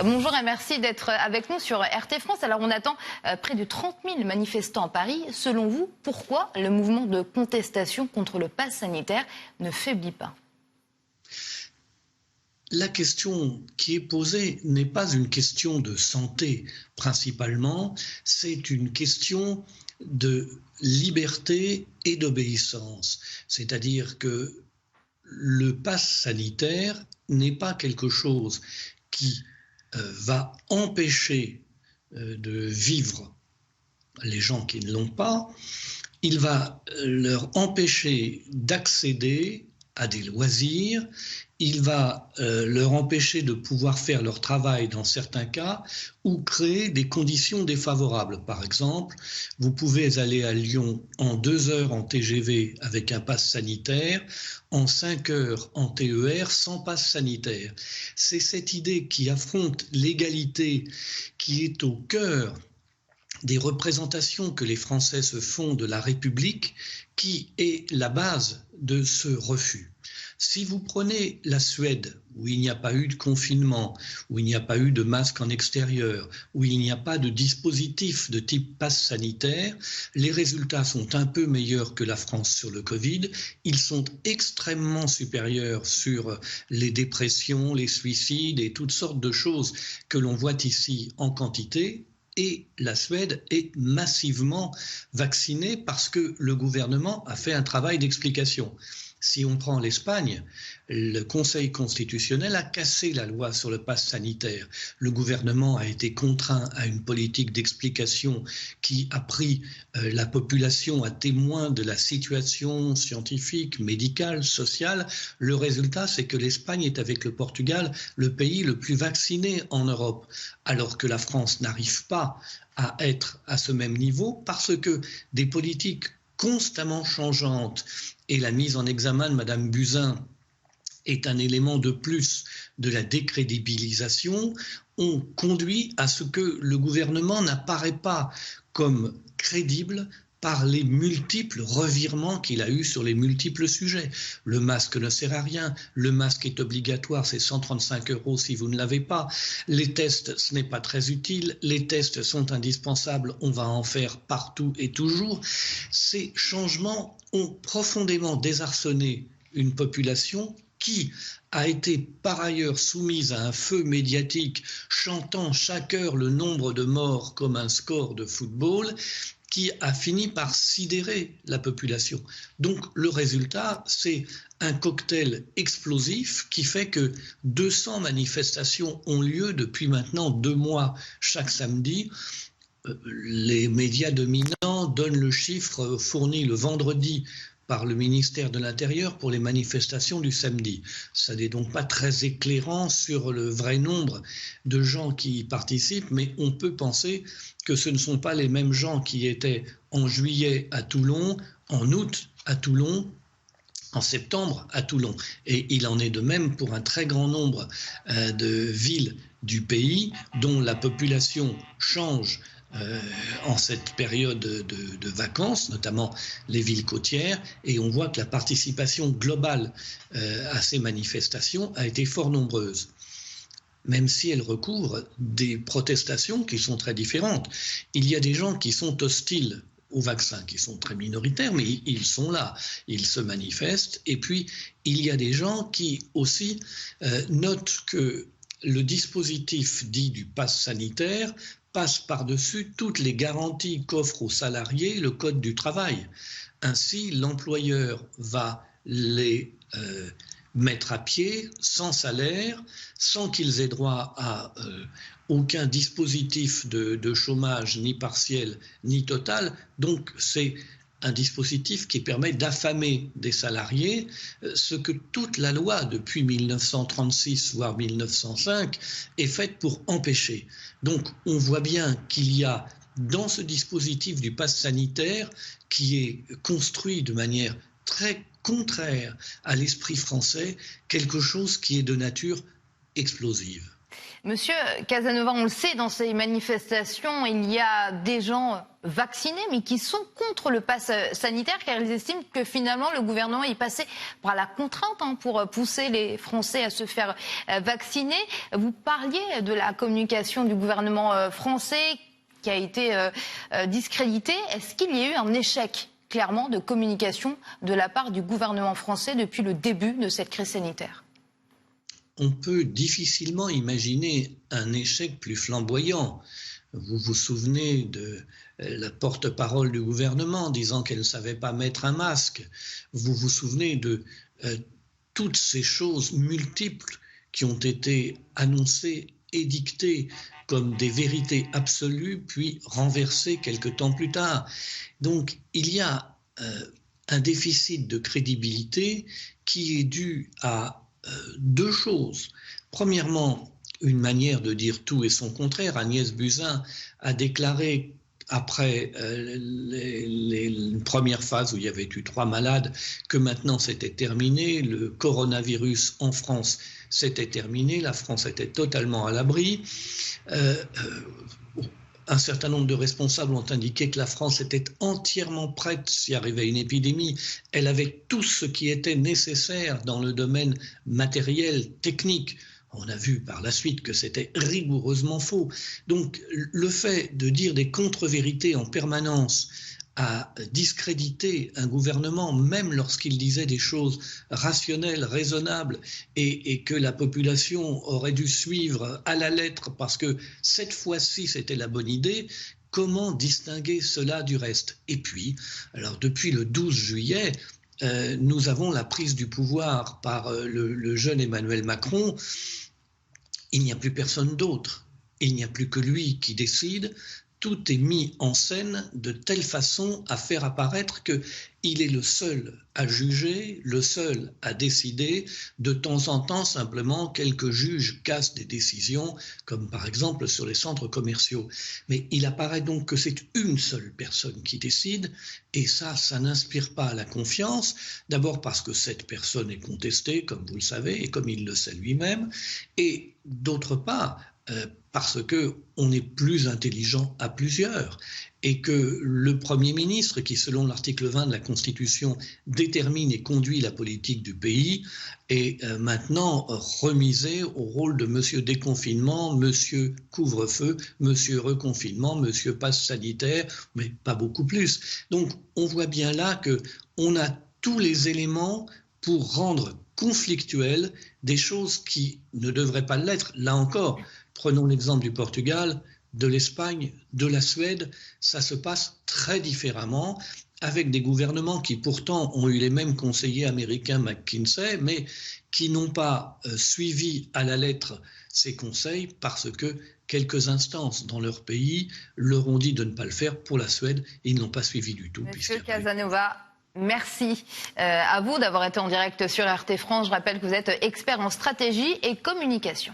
Bonjour et merci d'être avec nous sur RT France. Alors on attend près de 30 000 manifestants à Paris. Selon vous, pourquoi le mouvement de contestation contre le pass sanitaire ne faiblit pas ? La question qui est posée n'est pas une question de santé principalement, c'est une question de liberté et d'obéissance. C'est-à-dire que le pass sanitaire n'est pas quelque chose qui va empêcher de vivre les gens qui ne l'ont pas. Il va leur empêcher d'accéder à des loisirs, il va leur empêcher de pouvoir faire leur travail dans certains cas ou créer des conditions défavorables. Par exemple, vous pouvez aller à Lyon en 2 heures en TGV avec un pass sanitaire, en 5 heures en TER sans pass sanitaire. C'est cette idée qui affronte l'égalité qui est au cœur des représentations que les Français se font de la République qui est la base de ce refus. Si vous prenez la Suède, où il n'y a pas eu de confinement, où il n'y a pas eu de masque en extérieur, où il n'y a pas de dispositif de type passe sanitaire, les résultats sont un peu meilleurs que la France sur le Covid. Ils sont extrêmement supérieurs sur les dépressions, les suicides et toutes sortes de choses que l'on voit ici en quantité. Et la Suède est massivement vaccinée parce que le gouvernement a fait un travail d'explication. Si on prend l'Espagne, le Conseil constitutionnel a cassé la loi sur le pass sanitaire. Le gouvernement a été contraint à une politique d'explication qui a pris la population à témoin de la situation scientifique, médicale, sociale. Le résultat, c'est que l'Espagne est avec le Portugal le pays le plus vacciné en Europe, alors que la France n'arrive pas à être à ce même niveau parce que des politiques constamment changeantes et la mise en examen de Mme Buzyn est un élément de plus de la décrédibilisation, ont conduit à ce que le gouvernement n'apparaît pas comme crédible par les multiples revirements qu'il a eus sur les multiples sujets. Le masque ne sert à rien, le masque est obligatoire, c'est 135 € si vous ne l'avez pas. Les tests, ce n'est pas très utile, les tests sont indispensables, on va en faire partout et toujours. Ces changements ont profondément désarçonné une population qui a été par ailleurs soumise à un feu médiatique chantant chaque heure le nombre de morts comme un score de football, qui a fini par sidérer la population. Donc le résultat, c'est un cocktail explosif qui fait que 200 manifestations ont lieu depuis maintenant 2 mois chaque samedi. Les médias dominants donnent le chiffre fourni le vendredi par le ministère de l'Intérieur pour les manifestations du samedi. Ça n'est donc pas très éclairant sur le vrai nombre de gens qui y participent, mais on peut penser que ce ne sont pas les mêmes gens qui étaient en juillet à Toulon, en août à Toulon, en septembre à Toulon. Et il en est de même pour un très grand nombre de villes du pays dont la population change en cette période de vacances, notamment les villes côtières, et on voit que la participation globale à ces manifestations a été fort nombreuse, même si elle recouvre des protestations qui sont très différentes. Il y a des gens qui sont hostiles aux vaccins, qui sont très minoritaires, mais ils sont là, ils se manifestent, et puis il y a des gens qui aussi notent que le dispositif dit du pass sanitaire passe par-dessus toutes les garanties qu'offre aux salariés le Code du travail. Ainsi, l'employeur va les mettre à pied, sans salaire, sans qu'ils aient droit à aucun dispositif de chômage, ni partiel, ni total. Donc, c'est un dispositif qui permet d'affamer des salariés, ce que toute la loi depuis 1936, voire 1905, est faite pour empêcher. Donc on voit bien qu'il y a dans ce dispositif du pass sanitaire, qui est construit de manière très contraire à l'esprit français, quelque chose qui est de nature explosive. Monsieur Casanova, on le sait, dans ces manifestations, il y a des gens vaccinés, mais qui sont contre le pass sanitaire, car ils estiment que finalement le gouvernement est passé par la contrainte pour pousser les Français à se faire vacciner. Vous parliez de la communication du gouvernement français qui a été discréditée. Est-ce qu'il y a eu un échec, clairement, de communication de la part du gouvernement français depuis le début de cette crise sanitaire ? On peut difficilement imaginer un échec plus flamboyant. Vous vous souvenez de la porte-parole du gouvernement disant qu'elle ne savait pas mettre un masque. Vous vous souvenez de toutes ces choses multiples qui ont été annoncées, édictées comme des vérités absolues, puis renversées quelque temps plus tard. Donc il y a un déficit de crédibilité qui est dû à deux choses. Premièrement, une manière de dire tout et son contraire. Agnès Buzyn a déclaré, après une première phase où il y avait eu 3 malades, que maintenant c'était terminé, le coronavirus en France c'était terminé, la France était totalement à l'abri. Un certain nombre de responsables ont indiqué que la France était entièrement prête s'il arrivait une épidémie. Elle avait tout ce qui était nécessaire dans le domaine matériel, technique. On a vu par la suite que c'était rigoureusement faux. Donc le fait de dire des contre-vérités en permanence à discréditer un gouvernement, même lorsqu'il disait des choses rationnelles, raisonnables, et que la population aurait dû suivre à la lettre parce que cette fois-ci c'était la bonne idée, comment distinguer cela du reste? Et puis, alors depuis le 12 juillet, nous avons la prise du pouvoir par le jeune Emmanuel Macron. Il n'y a plus personne d'autre. Il n'y a plus que lui qui décide. Tout est mis en scène de telle façon à faire apparaître qu'il est le seul à juger, le seul à décider. De temps en temps, simplement, quelques juges cassent des décisions, comme par exemple sur les centres commerciaux. Mais il apparaît donc que c'est une seule personne qui décide, et ça n'inspire pas la confiance. D'abord parce que cette personne est contestée, comme vous le savez, et comme il le sait lui-même, et d'autre part, parce qu'on est plus intelligent à plusieurs et que le Premier ministre, qui selon l'article 20 de la Constitution détermine et conduit la politique du pays, est maintenant remisé au rôle de monsieur déconfinement, monsieur couvre-feu, monsieur reconfinement, monsieur passe sanitaire, mais pas beaucoup plus. Donc on voit bien là qu'on a tous les éléments pour rendre conflictuelles des choses qui ne devraient pas l'être. Là encore, prenons l'exemple du Portugal, de l'Espagne, de la Suède, ça se passe très différemment, avec des gouvernements qui pourtant ont eu les mêmes conseillers américains McKinsey, mais qui n'ont pas suivi à la lettre ces conseils parce que quelques instances dans leur pays leur ont dit de ne pas le faire. Pour la Suède, ils n'ont pas suivi du tout. Monsieur Casanova, merci à vous d'avoir été en direct sur RT France. Je rappelle que vous êtes expert en stratégie et communication.